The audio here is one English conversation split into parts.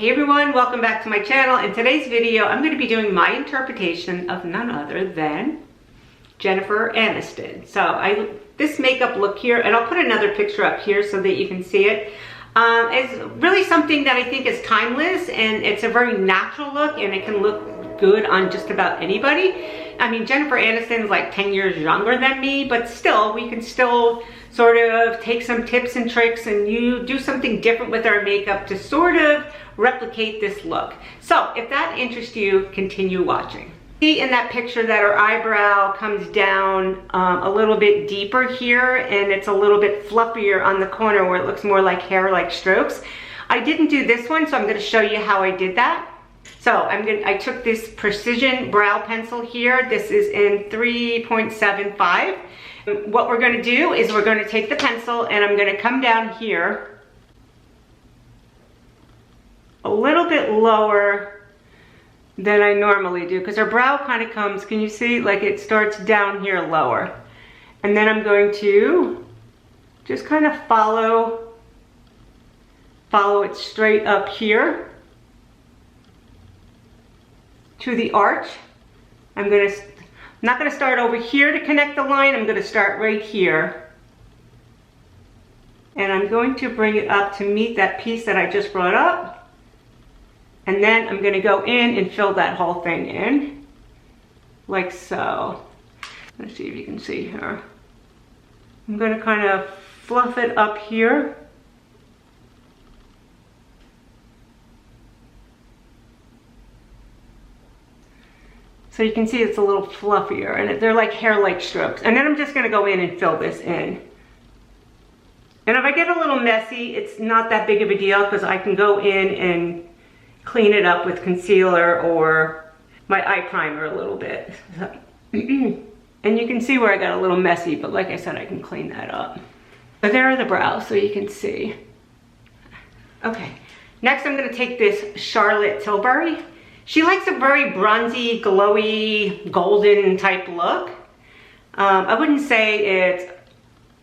Hey everyone, welcome back to my channel. In today's video, I'm going to be doing my interpretation of none other than Jennifer Aniston. So this makeup look here, and I'll put another picture up here so that you can see it. It's really something that I think is timeless, and it's a very natural look, and it can look good on just about anybody. I mean, Jennifer Aniston is like 10 years younger than me, but still, we can still sort of take some tips and tricks and you do something different with our makeup to sort of replicate this look. So if that interests you, continue watching. See in that picture that her eyebrow comes down a little bit deeper here, and it's a little bit fluffier on the corner where it looks more like hair-like strokes. I didn't do this one, so I'm going to show you how I did that. So I took this precision brow pencil here. This is in 3.75. What we're going to do is we're going to take the pencil and I'm going to come down here a little bit lower than I normally do, because her brow kind of comes, can you see, like it starts down here lower. And then I'm going to just kind of follow it straight up here to the arch. I'm not going to start over here to connect the line. I'm going to start right here. And I'm going to bring it up to meet that piece that I just brought up. And then I'm going to go in and fill that whole thing in, like so. Let's see if you can see here. I'm going to kind of fluff it up here. So you can see it's a little fluffier, and they're like hair-like strokes. And then I'm just going to go in and fill this in. And if I get a little messy, it's not that big of a deal, because I can go in and clean it up with concealer or my eye primer a little bit. And you can see where I got a little messy, but like I said, I can clean that up. But there are the brows, so you can see. Okay, next I'm going to take this Charlotte Tilbury. She likes a very bronzy, glowy, golden type look. I wouldn't say it's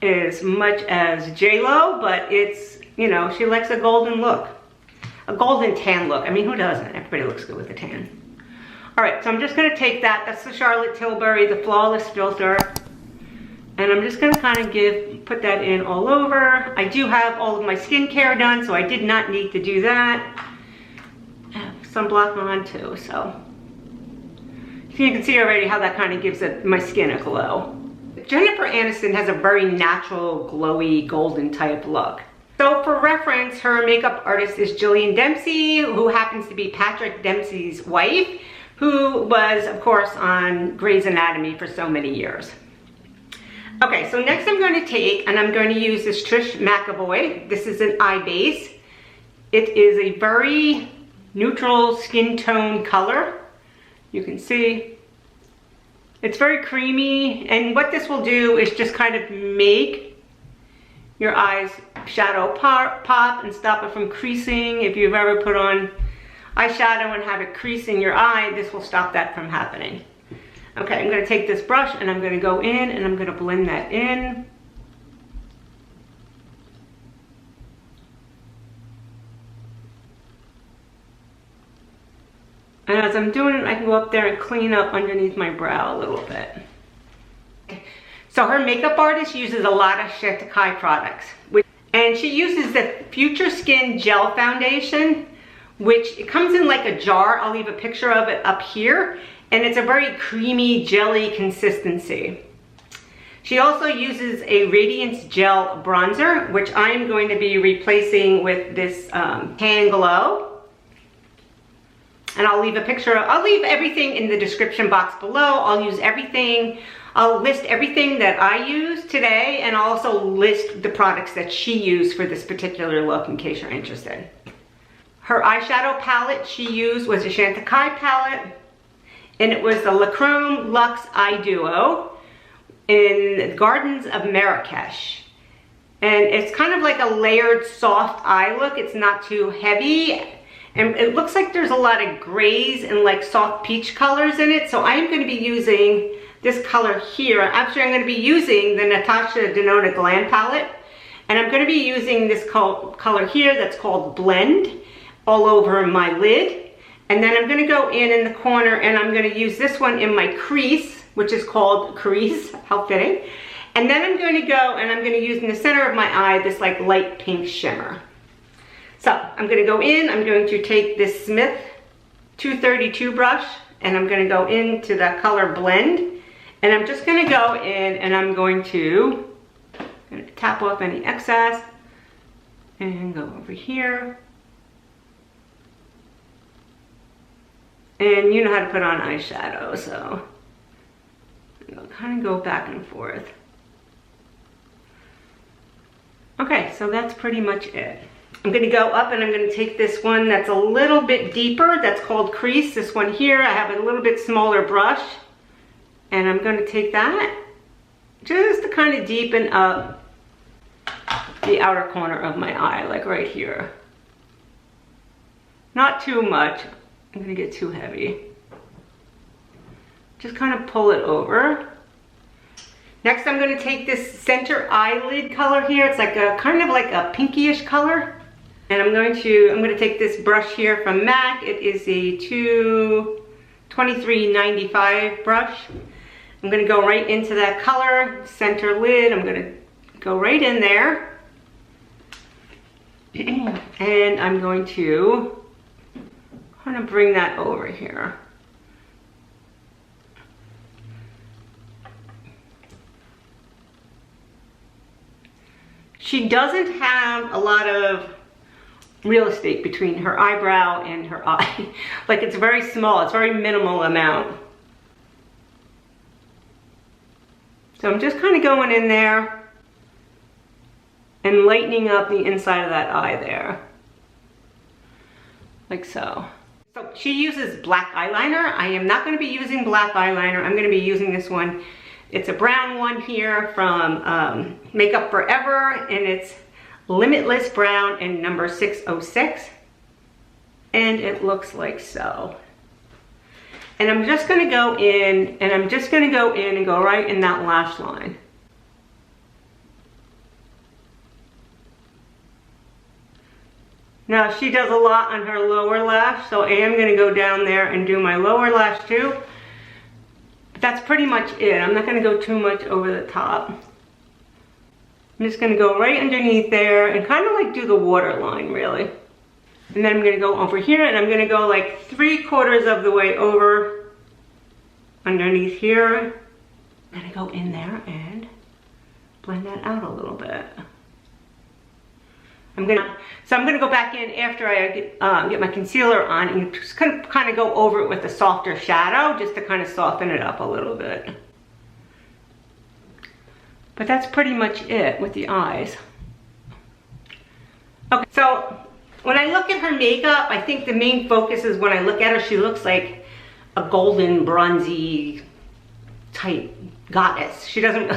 as much as J-Lo, but it's, you know, she likes a golden look. A golden tan look. I mean, who doesn't? Everybody looks good with a tan. All right, so I'm just gonna take that. That's the Charlotte Tilbury, the Flawless Filter. And I'm just gonna kind of put that in all over. I do have all of my skincare done, so I did not need to do that. I have sunblock on too, so you can see already how that kind of gives my skin a glow. Jennifer Aniston has a very natural, glowy, golden type look. So for reference, her makeup artist is Gillian Dempsey, who happens to be Patrick Dempsey's wife, who was, of course, on Grey's Anatomy for so many years. Okay, so next I'm going to take, and I'm going to use this Trish McAvoy. This is an eye base. It is a very neutral skin tone color. You can see it's very creamy, and what this will do is just kind of make your eyes shadow pop and stop it from creasing. If you've ever put on eyeshadow and have it crease in your eye, this will stop that from happening. Okay, I'm going to take this brush and I'm going to go in and I'm going to blend that in. And as I'm doing it, I can go up there and clean up underneath my brow a little bit. Okay. So her makeup artist uses a lot of Chantecaille products. And she uses the Future Skin Gel Foundation, which it comes in like a jar. I'll leave a picture of it up here. And it's a very creamy, jelly consistency. She also uses a Radiance Gel Bronzer, which I'm going to be replacing with this Tan Glow. And I'll leave a picture. I'll leave everything in the description box below. I'll list everything that I use today, and I'll also list the products that she used for this particular look in case you're interested. Her eyeshadow palette she used was a Chantecaille palette, and it was the La Chrome Luxe Eye Duo in Gardens of Marrakesh. And it's kind of like a layered soft eye look. It's not too heavy. And it looks like there's a lot of grays and like soft peach colors in it. So I am going to be using this color here. Actually, I'm going to be using the Natasha Denona Glam Palette. And I'm going to be using this color here that's called Blend. all over my lid. And then I'm gonna go in the corner and I'm gonna use this one in my crease, which is called crease, how fitting. And then I'm gonna go and I'm gonna use in the center of my eye this like light pink shimmer. So I'm gonna go in, I'm going to take this Smith 232 brush and I'm gonna go into the color blend. And I'm just gonna go in and I'm going to tap off any excess and go over here. And you know how to put on eyeshadow, so I'll kind of go back and forth. Okay, so that's pretty much it. I'm gonna go up and I'm gonna take this one that's a little bit deeper, that's called crease. This one here, I have a little bit smaller brush. And I'm gonna take that just to kind of deepen up the outer corner of my eye, like right here. Not too much, I'm gonna get too heavy. Just kind of pull it over. Next, I'm gonna take this center eyelid color here. It's like a kind of like a pinkyish color. And I'm gonna take this brush here from MAC. It is a 2395 brush. I'm gonna go right into that color, center lid. I'm gonna go right in there. And I'm going to kind of bring that over here. She doesn't have a lot of real estate between her eyebrow and her eye. Like it's very small, it's very minimal amount. So I'm just kind of going in there and lightening up the inside of that eye there. Like so. So she uses black eyeliner. I am not going to be using black eyeliner. I'm going to be using this one. It's a brown one here from Makeup Forever, and it's Limitless Brown and number 606. And it looks like so. And I'm just gonna go in, and I'm just gonna go in and go right in that lash line. Now she does a lot on her lower lash, so I am gonna go down there and do my lower lash too. But that's pretty much it. I'm not gonna go too much over the top. I'm just gonna go right underneath there and kind of like do the waterline really. And then I'm gonna go over here and I'm gonna go like 3/4 of the way over underneath here. I'm gonna go in there and blend that out a little bit. So I'm gonna go back in after I get my concealer on and just kind of go over it with a softer shadow just to kind of soften it up a little bit. But that's pretty much it with the eyes. Okay, so when I look at her makeup, I think the main focus is when I look at her, she looks like a golden bronzy type goddess. She doesn't,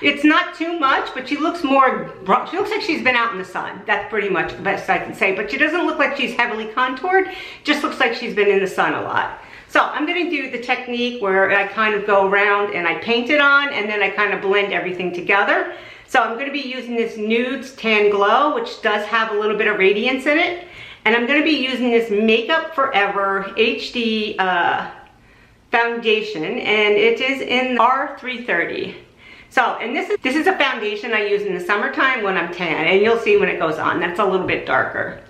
it's not too much, but she looks more, she looks like she's been out in the sun. That's pretty much the best I can say, but she doesn't look like she's heavily contoured, just looks like she's been in the sun a lot. So I'm gonna do the technique where I kind of go around and I paint it on and then I kind of blend everything together. So I'm gonna be using this Nudes Tan Glow, which does have a little bit of radiance in it. And I'm gonna be using this Makeup Forever HD foundation, and it is in R330. So, and this is a foundation I use in the summertime when I'm tan, and you'll see when it goes on, that's a little bit darker.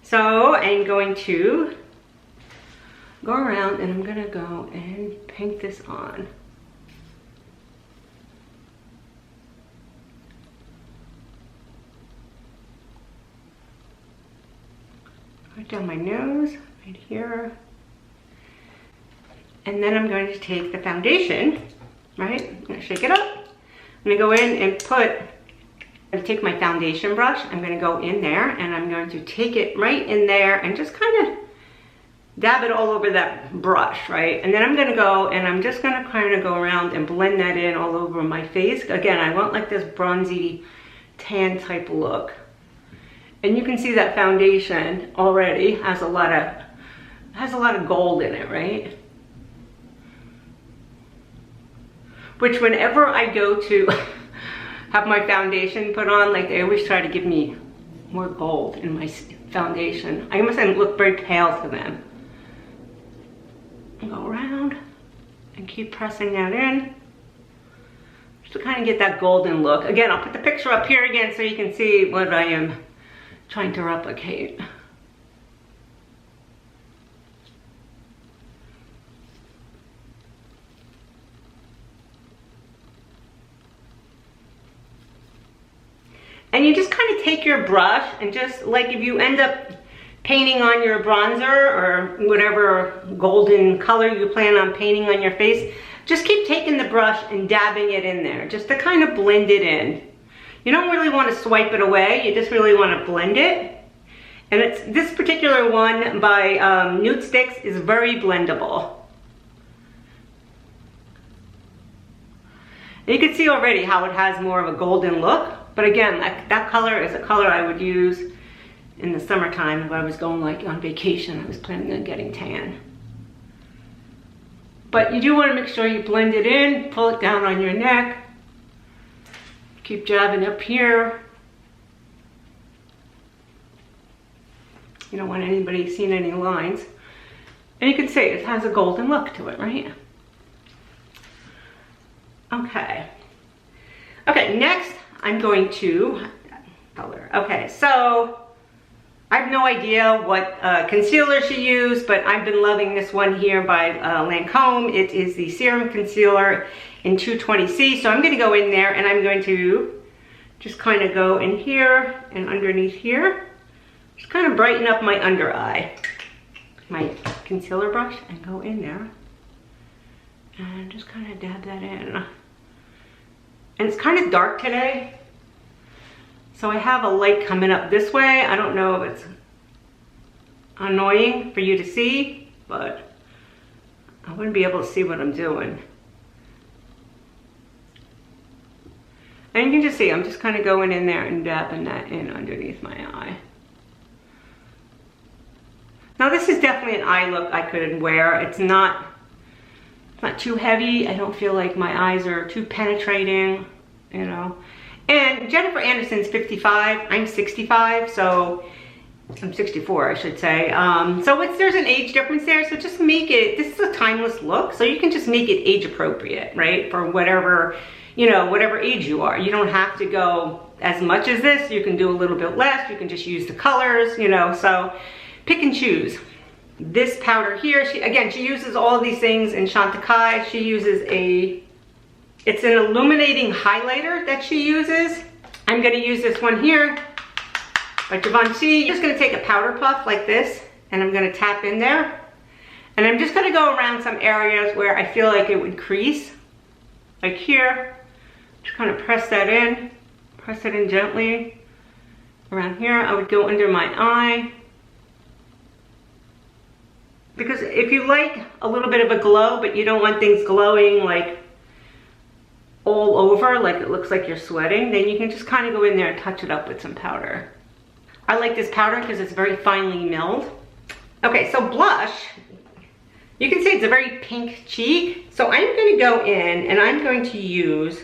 So I'm going to go around and I'm gonna go and paint this on. Right down my nose, right here. And then I'm going to take the foundation, right? I'm gonna shake it up. I'm gonna go in and take my foundation brush. I'm gonna go in there and I'm going to take it right in there and just kind of dab it all over that brush, right? And then I'm gonna go and I'm just gonna kind of go around and blend that in all over my face. Again, I want like this bronzy tan type look. And you can see that foundation already has a lot of gold in it, right? Which whenever I go to have my foundation put on, like they always try to give me more gold in my skin. foundation. I must look very pale to them. Go around and keep pressing that in. Just to kind of get that golden look. Again, I'll put the picture up here again so you can see what I am trying to replicate. And you just kind of take your brush and just like if you end up painting on your bronzer or whatever golden color you plan on painting on your face, just keep taking the brush and dabbing it in there just to kind of blend it in. You don't really want to swipe it away, you just really want to blend it. And it's this particular one by Nude Sticks is very blendable. And you can see already how it has more of a golden look. But again, that color is a color I would use in the summertime if I was going like on vacation. I was planning on getting tan. But you do want to make sure you blend it in, pull it down on your neck. Keep jabbing up here. You don't want anybody seeing any lines. And you can see it has a golden look to it, right? Okay. Okay, next I'm going to color. Okay, so I have no idea what concealer she used, but I've been loving this one here by Lancome. It is the Serum Concealer in 220C. So I'm going to go in there and I'm going to just kind of go in here and underneath here. Just kind of brighten up my under eye. My concealer brush and go in there and just kind of dab that in. And it's kind of dark today, so I have a light coming up this way. I don't know if it's annoying for you to see, but I wouldn't be able to see what I'm doing. And you can just see, I'm just kind of going in there and dabbing that in underneath my eye. Now this is definitely an eye look I could wear. It's not too heavy. I don't feel like my eyes are too penetrating, you know. And Jennifer Aniston's 55, I'm 65, so I'm 64, I should say. So there's an age difference there, so just make it, this is a timeless look, so you can just make it age appropriate, right? For whatever, you know, whatever age you are. You don't have to go as much as this, you can do a little bit less, you can just use the colors, you know, so pick and choose. This powder here, she uses all these things in Chantecaille. She uses it's an illuminating highlighter that she uses. I'm gonna use this one here by Givenchy. I'm just gonna take a powder puff like this and I'm gonna tap in there. And I'm just gonna go around some areas where I feel like it would crease. Like here, just kind of press that in. Press it in gently. Around here, I would go under my eye. Because if you like a little bit of a glow, but you don't want things glowing like all over, like it looks like you're sweating, then you can just kind of go in there and touch it up with some powder. I like this powder because it's very finely milled. Okay, so blush, you can see it's a very pink cheek. So I'm going to go in and I'm going to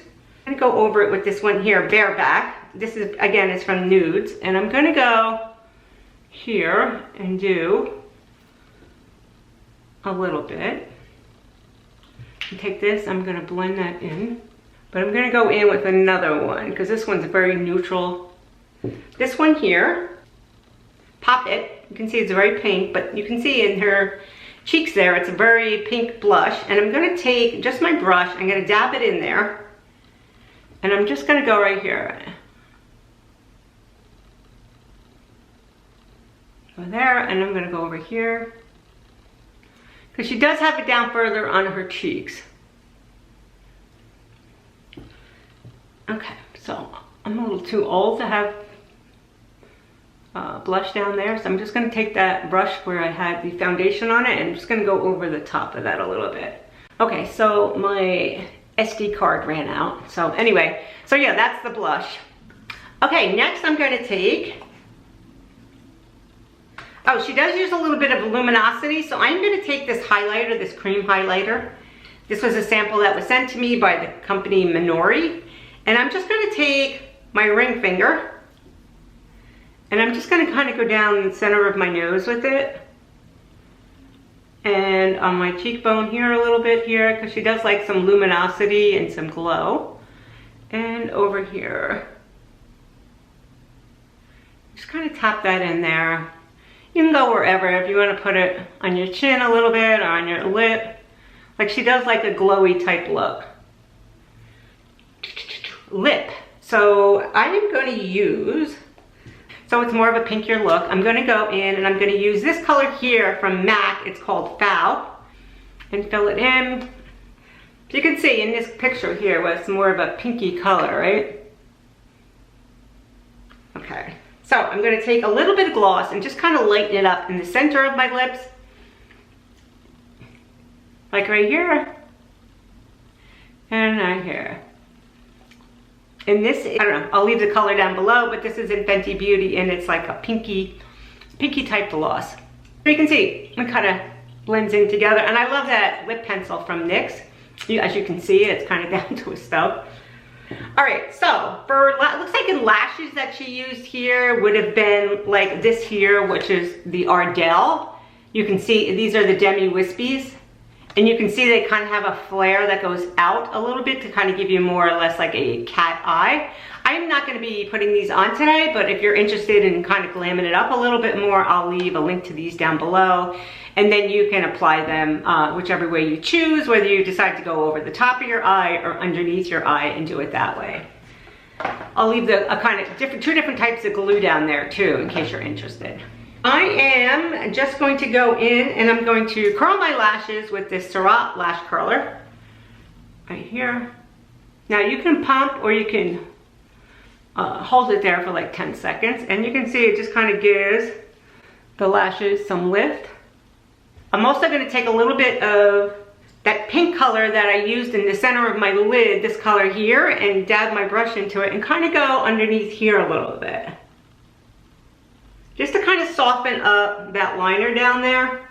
go over it with this one here, Bareback. This is, again, it's from Nudes. And I'm going to go here and do a little bit. And take this, I'm gonna blend that in. But I'm gonna go in with another one because this one's very neutral. This one here, Pop It, you can see it's very pink, but you can see in her cheeks there, it's a very pink blush. And I'm gonna take just my brush, I'm gonna dab it in there. And I'm just gonna go right here. Go there, and I'm gonna go over here. Because she does have it down further on her cheeks. Okay, so I'm a little too old to have blush down there, so I'm just going to take that brush where I had the foundation on it and I'm just going to go over the top of that a little bit. Okay, so my SD card ran out. So anyway, so yeah, that's the blush. Okay, next I'm going to take... Oh, she does use a little bit of luminosity, so I'm going to take this highlighter, this cream highlighter. This was a sample that was sent to me by the company Minori. And I'm just going to take my ring finger, And I'm just gonna kind of go down the center of my nose with it. And on my cheekbone here a little bit here, because she does like some luminosity and some glow. And over here. Just kind of tap that in there. You can go wherever. If you want to put it on your chin a little bit or on your lip. Like she does like a glowy type look. Lip. So I am going to use, so it's more of a pinkier look. I'm going to go in and I'm going to use this color here from MAC. It's called Foul. And fill it in. You can see in this picture here was more of a pinky color, right? Okay. So I'm going to take a little bit of gloss and just kind of lighten it up in the center of my lips. Like right here. And right here. And this, I don't know, I'll leave the color down below, but this is in Fenty Beauty and it's like a pinky type gloss. So you can see, it kind of blends in together. And I love that lip pencil from NYX. As you can see, it's kind of down to a stub. All right, so for, looks like in lashes that she used here would have been like this here, which is the Ardell. You can see these are the Demi Wispies. And you can see they kind of have a flare that goes out a little bit to kind of give you more or less like a cat eye. I'm not going to be putting these on today, but if you're interested in kind of glamming it up a little bit more, I'll leave a link to these down below. And then you can apply them whichever way you choose, whether you decide to go over the top of your eye or underneath your eye and do it that way. I'll leave a kind of two different types of glue down there too, in case you're interested. I am just going to go in and I'm going to curl my lashes with this Surratt lash curler right here. Now you can pump or you can hold it there for like 10 seconds and you can see it just kind of gives the lashes some lift. I'm also going to take a little bit of that pink color that I used in the center of my lid, this color here, and dab my brush into it and kind of go underneath here a little bit. Just to kind of soften up that liner down there.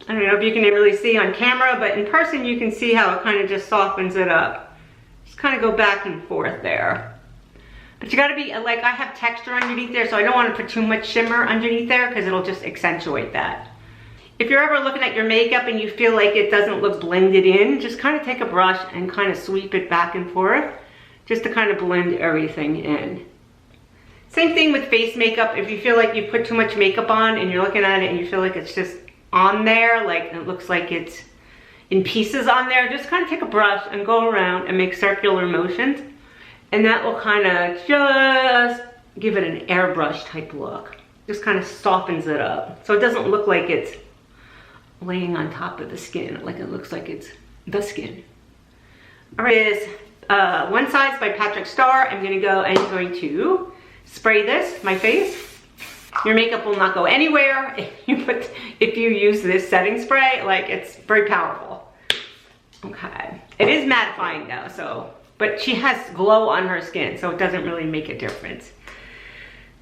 I don't know if you can really see on camera, but in person you can see how it kind of just softens it up. Just kind of go back and forth there. But you gotta be, like, I have texture underneath there, so I don't want to put too much shimmer underneath there because it'll just accentuate that. If you're ever looking at your makeup and you feel like it doesn't look blended in, just kind of take a brush and kind of sweep it back and forth just to kind of blend everything in. Same thing with face makeup. If you feel like you put too much makeup on and you're looking at it and you feel like it's just on there, like it looks like it's in pieces on there, just kind of take a brush and go around and make circular motions. And that will kind of just give it an airbrush type look. Just kind of softens it up. So it doesn't look like it's laying on top of the skin, like it looks like it's the skin. All right, is One Size by Patrick Starr. I'm gonna go and going to spray this, my face. Your makeup will not go anywhere if you use this setting spray. Like, it's very powerful. Okay, it is mattifying though, so, but she has glow on her skin, so it doesn't really make a difference.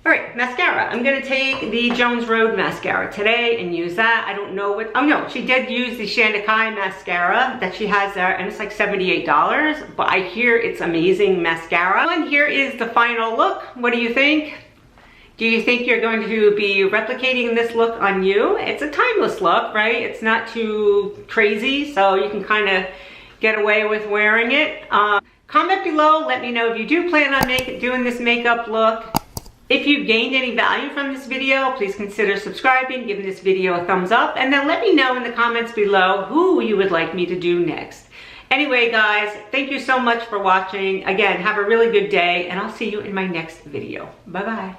All right, mascara. I'm gonna take the Jones Road mascara today and use that. I don't know what, oh no, she did use the Shandakai mascara that she has there, and it's like $78, but I hear it's amazing mascara. And here is the final look. What do you think? Do you think you're going to be replicating this look on you? It's a timeless look, right? It's not too crazy, so you can kind of get away with wearing it. Comment below, let me know if you do plan on doing this makeup look. If you gained any value from this video, please consider subscribing, giving this video a thumbs up, and then let me know in the comments below who you would like me to do next. Anyway, guys, thank you so much for watching. Again, have a really good day, and I'll see you in my next video. Bye-bye.